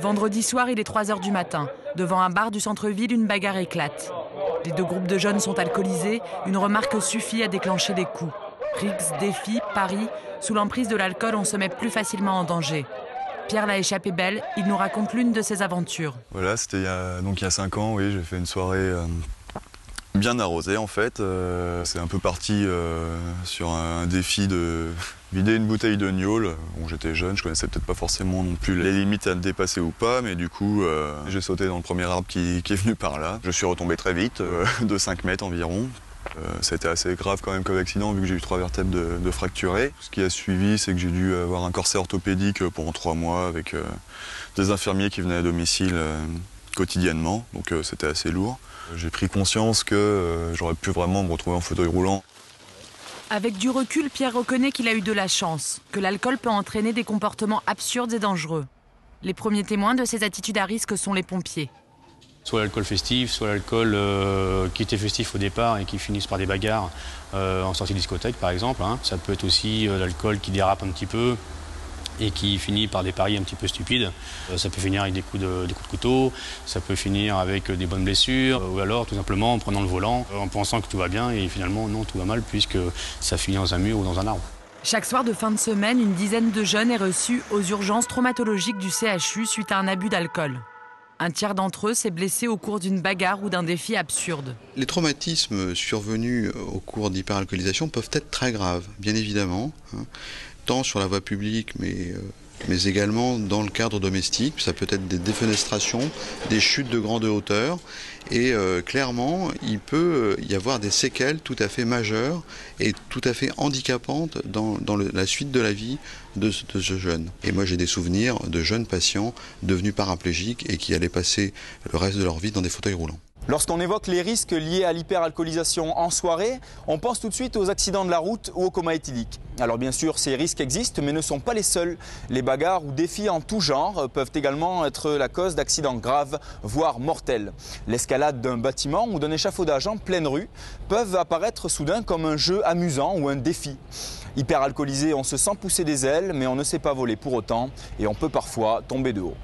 Vendredi soir, il est 3 h du matin. Devant un bar du centre-ville, une bagarre éclate. Les deux groupes de jeunes sont alcoolisés. Une remarque suffit à déclencher les coups. Rix, défi, paris. Sous l'emprise de l'alcool, on se met plus facilement en danger. Pierre l'a échappé belle. Il nous raconte l'une de ses aventures. Voilà, c'était il y a 5 ans, oui, j'ai fait une soirée bien arrosée en fait. C'est un peu parti sur un défi de vider une bouteille de gnôle. Bon, j'étais jeune, je connaissais peut-être pas forcément non plus les limites à dépasser ou pas, mais du coup, j'ai sauté dans le premier arbre qui est venu par là. Je suis retombé très vite, de 5 mètres environ. C'était assez grave quand même comme accident vu que j'ai eu 3 vertèbres de fracturées. Ce qui a suivi, c'est que j'ai dû avoir un corset orthopédique pendant 3 mois avec des infirmiers qui venaient à domicile quotidiennement, donc c'était assez lourd. J'ai pris conscience que j'aurais pu vraiment me retrouver en fauteuil roulant. Avec du recul, Pierre reconnaît qu'il a eu de la chance, que l'alcool peut entraîner des comportements absurdes et dangereux. Les premiers témoins de ces attitudes à risque sont les pompiers. Soit l'alcool festif, soit l'alcool qui était festif au départ et qui finissent par des bagarres en sortie de discothèque par exemple. Ça peut être aussi l'alcool qui dérape un petit peu et qui finit par des paris un petit peu stupides. Ça peut finir avec des coups de couteau, ça peut finir avec des bonnes blessures, ou alors tout simplement en prenant le volant, en pensant que tout va bien et finalement non, tout va mal puisque ça finit dans un mur ou dans un arbre. Chaque soir de fin de semaine, une dizaine de jeunes est reçue aux urgences traumatologiques du CHU suite à un abus d'alcool. Un tiers d'entre eux s'est blessé au cours d'une bagarre ou d'un défi absurde. Les traumatismes survenus au cours d'hyperalcoolisation peuvent être très graves, bien évidemment, tant sur la voie publique, mais également dans le cadre domestique. Ça peut être des défenestrations, des chutes de grande hauteur. Et clairement, il peut y avoir des séquelles tout à fait majeures et tout à fait handicapantes dans la suite de la vie de ce jeune. Et moi, j'ai des souvenirs de jeunes patients devenus paraplégiques et qui allaient passer le reste de leur vie dans des fauteuils roulants. Lorsqu'on évoque les risques liés à l'hyperalcoolisation en soirée, on pense tout de suite aux accidents de la route ou au coma éthylique. Alors bien sûr, ces risques existent, mais ne sont pas les seuls. Les bagarres ou défis en tout genre peuvent également être la cause d'accidents graves, voire mortels. L'escalade d'un bâtiment ou d'un échafaudage en pleine rue peuvent apparaître soudain comme un jeu amusant ou un défi. Hyperalcoolisé, on se sent pousser des ailes, mais on ne sait pas voler pour autant et on peut parfois tomber de haut.